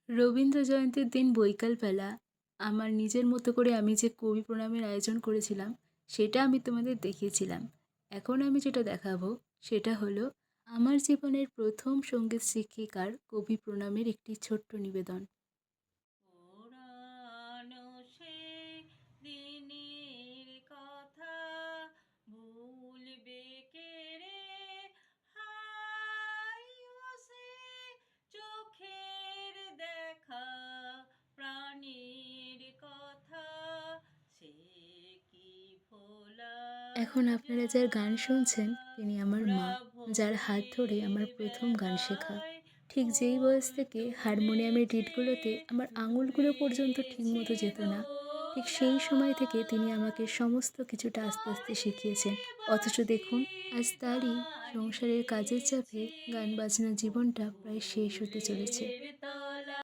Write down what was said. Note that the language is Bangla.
রবীন্দ্র জয়ন্তীর দিন বৈকালবেলা আমার নিজের মতো করে আমি যে কবি প্রণামের আয়োজন করেছিলাম, সেটা আমি তোমাদের দেখিয়েছিলাম। এখন আমি যেটা দেখাবো সেটা হলো আমার জীবনের প্রথম সঙ্গীত শিক্ষিকার কবি প্রণামের একটি ছোট্ট নিবেদন। পুরানো সে দিনের কথা ভুলবে কে রে? হাই ও সে চোখের দেখা, প্রাণের কথা সে কি ভোলা এখন আপনারা যার গান শুনছেন যায়? তিনি আমার মা, যার হাত ধরে ভ্রমরের আমার প্রথম গান শেখা। বেলায় ঠিক যেই বয়স ফুল থেকে হারমোনিয়ামের তুলেছে, রিডগুলোতে আমার আঙুলগুলো পর্যন্ত তুলেছে ঠিকমতো যেত না, ঠিক সেই সময় থেকে তিনি আমাকে দোলায়। সমস্ত কিছুটা আস্তে আস্তে ঘরে শিখিয়েছেন। অথচ বাঁশি দেখুন, আজ তারই গান সংসারের কাজের চাপে গেয়েছে, গান বাজনা জীবনটা প্রায় শেষ হতে চলেছে। ভোরের